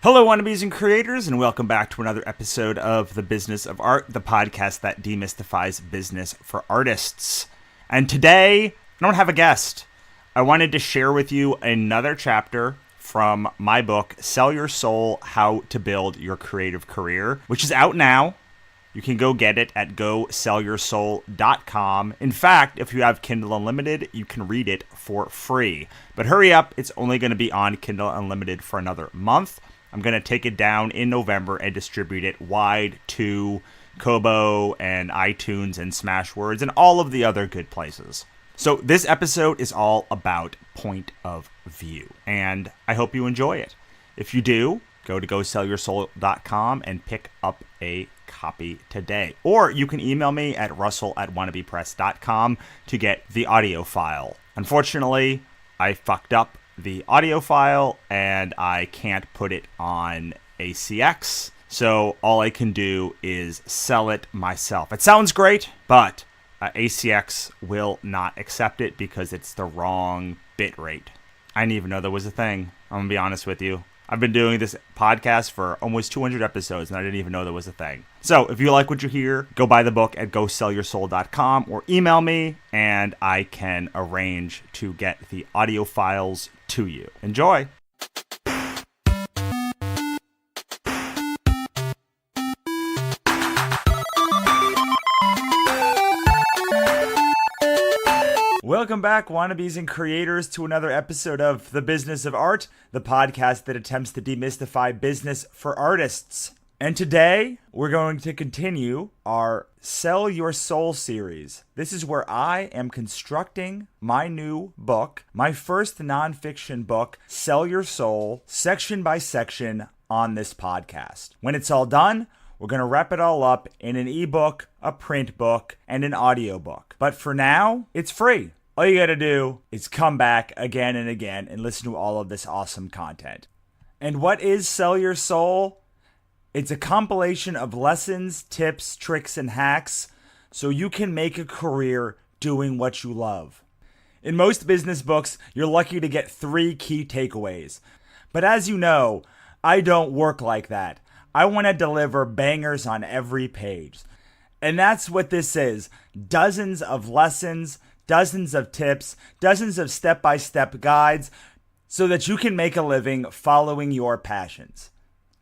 Hello, wannabes and creators, and welcome back to another episode of The Business of Art, the podcast that demystifies business for artists. And today, I don't have a guest. I wanted to share with you another chapter from my book, Sell Your Soul, How to Build Your Creative Career, which is out now. You can go get it at GoSellYourSoul.com. In fact, if you have Kindle Unlimited, you can read it for free. But hurry up, it's only going to be on Kindle Unlimited for another month. I'm going to take it down in November and distribute it wide to Kobo and iTunes and Smashwords and all of the other good places. So this episode is all about point of view, and I hope you enjoy it. If you do, go to GoSellYourSoul.com and pick up a copy today. Or you can email me at russell@wannabepress.com to get the audio file. Unfortunately, I fucked up the audio file and I can't put it on ACX, so all I can do is sell it myself. It sounds great, but ACX will not accept it because it's the wrong bit rate. I didn't even know there was a thing. I'm gonna be honest with you. I've been doing this podcast for almost 200 episodes, and I didn't even know there was a thing. So if you like what you hear, go buy the book at GoSellYourSoul.com or email me, and I can arrange to get the audio files to you. Enjoy! Welcome back, wannabes and creators, to another episode of The Business of Art, the podcast that attempts to demystify business for artists. And today, we're going to continue our Sell Your Soul series. This is where I am constructing my new book, my first nonfiction book, Sell Your Soul, section by section on this podcast. When it's all done, we're going to wrap it all up in an ebook, a print book, and an audiobook. But for now, it's free. All you gotta do is come back again and again and listen to all of this awesome content. And what is Sell Your Soul? It's a compilation of lessons, tips, tricks, and hacks so you can make a career doing what you love. In most business books, you're lucky to get 3 key takeaways. But as you know, I don't work like that. I want to deliver bangers on every page. And that's what this is. Dozens of lessons, dozens of tips, dozens of step-by-step guides so that you can make a living following your passions.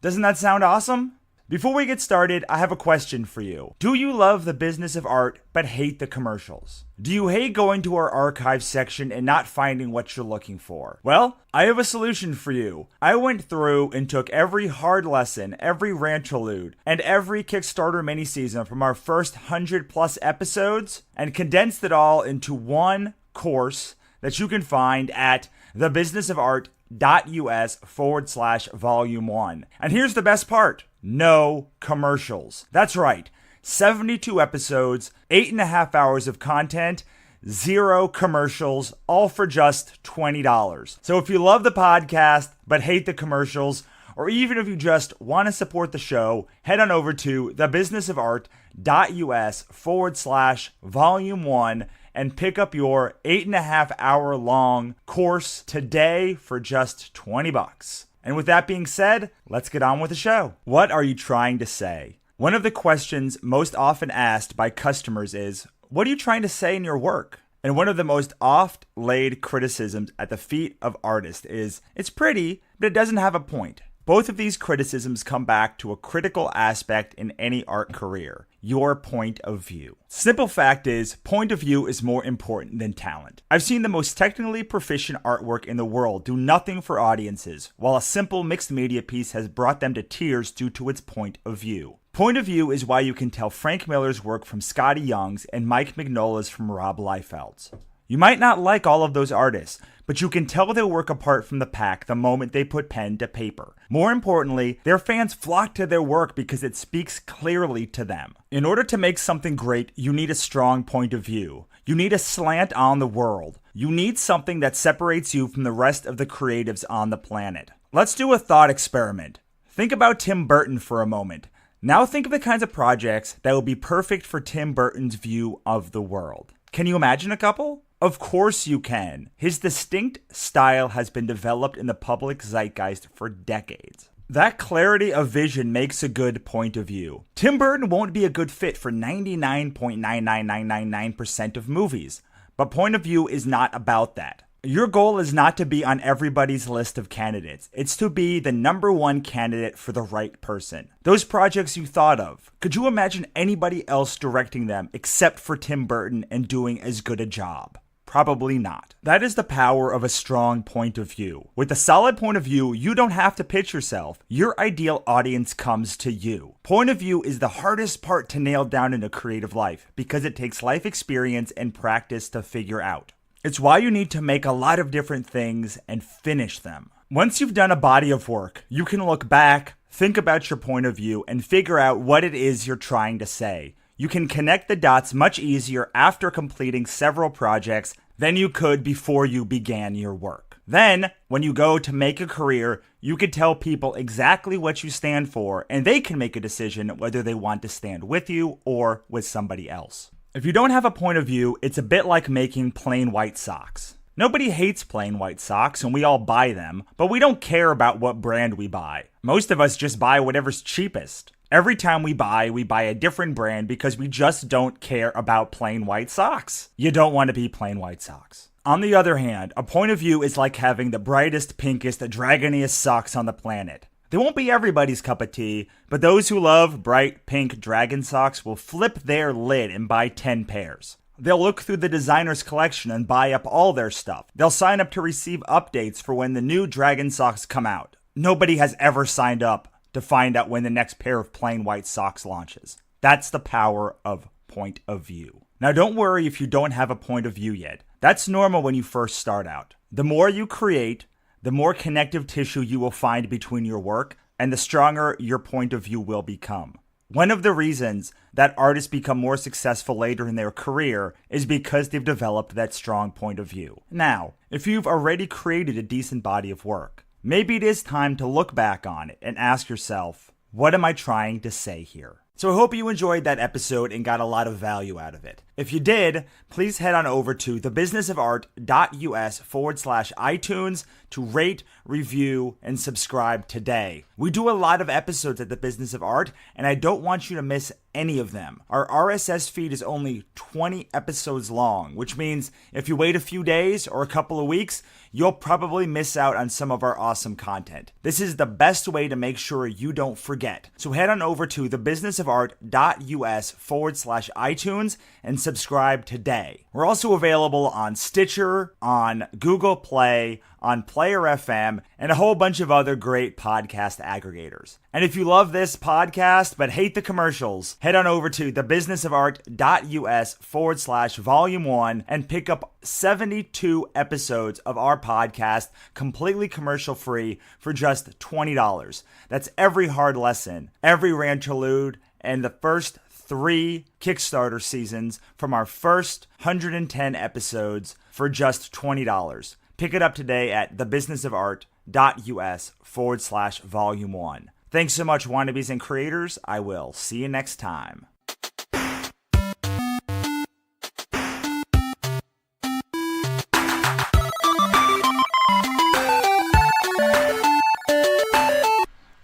Doesn't that sound awesome? Before we get started, I have a question for you. Do you love the business of art but hate the commercials? Do you hate going to our archive section and not finding what you're looking for? Well, I have a solution for you. I went through and took every hard lesson, every ranterlude, and every Kickstarter mini-season from our first 100+ episodes and condensed it all into one course that you can find at thebusinessofart.us/volume1. And here's the best part. No commercials. That's right. 72 episodes, 8.5 hours of content, 0 commercials, all for just $20. So if you love the podcast but hate the commercials, or even if you just want to support the show, head on over to thebusinessofart.us/volume1 and pick up your 8.5 hour long course today for just $20. And with that being said, let's get on with the show. What are you trying to say? One of the questions most often asked by customers is, what are you trying to say in your work? And one of the most oft laid criticisms at the feet of artists is, it's pretty, but it doesn't have a point. Both of these criticisms come back to a critical aspect in any art career, your point of view. Simple fact is, point of view is more important than talent. I've seen the most technically proficient artwork in the world do nothing for audiences, while a simple mixed media piece has brought them to tears due to its point of view. Point of view is why you can tell Frank Miller's work from Skottie Young's and Mike Mignola's from Rob Liefeld's. You might not like all of those artists, but you can tell their work apart from the pack the moment they put pen to paper. More importantly, their fans flock to their work because it speaks clearly to them. In order to make something great, you need a strong point of view. You need a slant on the world. You need something that separates you from the rest of the creatives on the planet. Let's do a thought experiment. Think about Tim Burton for a moment. Now think of the kinds of projects that would be perfect for Tim Burton's view of the world. Can you imagine a couple? Of course you can. His distinct style has been developed in the public zeitgeist for decades. That clarity of vision makes a good point of view. Tim Burton won't be a good fit for 99.99999% of movies, but point of view is not about that. Your goal is not to be on everybody's list of candidates. It's to be the number one candidate for the right person. Those projects you thought of, could you imagine anybody else directing them except for Tim Burton and doing as good a job? Probably not. That is the power of a strong point of view. With a solid point of view, you don't have to pitch yourself. Your ideal audience comes to you. Point of view is the hardest part to nail down in a creative life because it takes life experience and practice to figure out. It's why you need to make a lot of different things and finish them. Once you've done a body of work, you can look back, think about your point of view, and figure out what it is you're trying to say. You can connect the dots much easier after completing several projects than you could before you began your work. Then, when you go to make a career, you can tell people exactly what you stand for, and they can make a decision whether they want to stand with you or with somebody else. If you don't have a point of view, it's a bit like making plain white socks. Nobody hates plain white socks, and we all buy them, but we don't care about what brand we buy. Most of us just buy whatever's cheapest. Every time we buy a different brand because we just don't care about plain white socks. You don't want to be plain white socks. On the other hand, a point of view is like having the brightest, pinkest, dragoniest socks on the planet. They won't be everybody's cup of tea, but those who love bright pink dragon socks will flip their lid and buy 10 pairs. They'll look through the designer's collection and buy up all their stuff. They'll sign up to receive updates for when the new dragon socks come out. Nobody has ever signed up to find out when the next pair of plain white socks launches. That's the power of point of view. Now don't worry if you don't have a point of view yet. That's normal when you first start out. The more you create, the more connective tissue you will find between your work, and the stronger your point of view will become. One of the reasons that artists become more successful later in their career is because they've developed that strong point of view. Now, if you've already created a decent body of work, maybe it is time to look back on it and ask yourself, what am I trying to say here? So I hope you enjoyed that episode and got a lot of value out of it. If you did, please head on over to thebusinessofart.us/iTunes to rate, review, and subscribe today. We do a lot of episodes at The Business of Art, and I don't want you to miss any of them. Our RSS feed is only 20 episodes long, which means if you wait a few days or a couple of weeks, you'll probably miss out on some of our awesome content. This is the best way to make sure you don't forget. So head on over to thebusinessofart.us/iTunes and subscribe today. We're also available on Stitcher, on Google Play, on Player FM, and a whole bunch of other great podcast aggregators. And if you love this podcast but hate the commercials, head on over to thebusinessofart.us/volume1 and pick up 72 episodes of our podcast completely commercial free for just $20. That's every hard lesson, every ranterlude, and the first 3 Kickstarter seasons from our first 110 episodes for just $20. Pick it up today at thebusinessofart.us/volume1. Thanks so much, wannabes and creators. I will see you next time.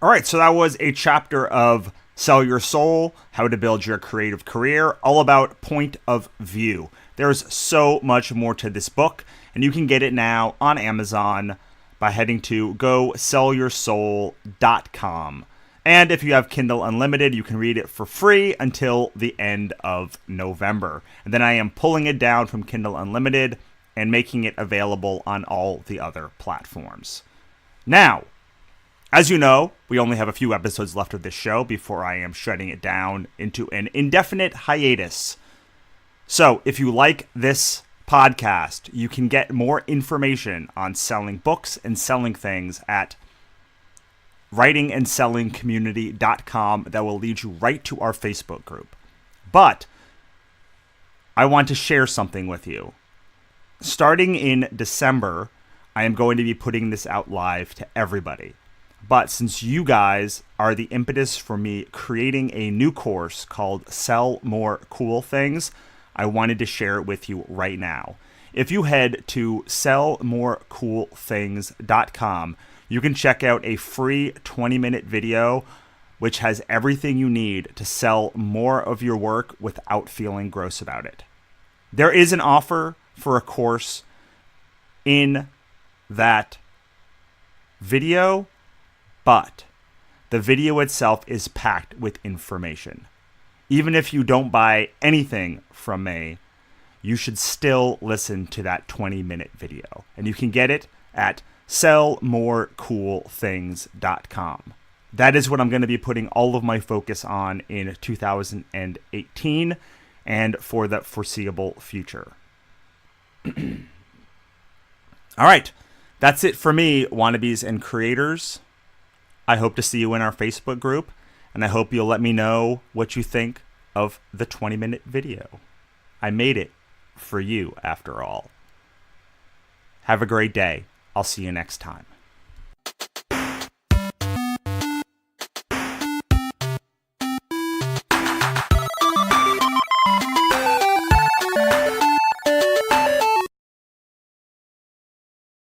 All right, so that was a chapter of Sell Your Soul, How to Build Your Creative Career, all about point of view. There's so much more to this book, and you can get it now on Amazon by heading to GoSellYourSoul.com. And if you have Kindle Unlimited, you can read it for free until the end of November. And then I am pulling it down from Kindle Unlimited and making it available on all the other platforms. Now, as you know, we only have a few episodes left of this show before I am shutting it down into an indefinite hiatus. So, if you like this podcast, you can get more information on selling books and selling things at writingandsellingcommunity.com that will lead you right to our Facebook group. But I want to share something with you. Starting in December, I am going to be putting this out live to everybody. But since you guys are the impetus for me creating a new course called Sell More Cool Things, I wanted to share it with you right now. If you head to sellmorecoolthings.com, you can check out a free 20-minute video which has everything you need to sell more of your work without feeling gross about it. There is an offer for a course in that video, but the video itself is packed with information. Even if you don't buy anything from me, you should still listen to that 20-minute video. And you can get it at sellmorecoolthings.com. That is what I'm going to be putting all of my focus on in 2018 and for the foreseeable future. All right. That's it for me, wannabes and creators. I hope to see you in our Facebook group, and I hope you'll let me know what you think of the 20-minute video. I made it for you, after all. Have a great day. I'll see you next time.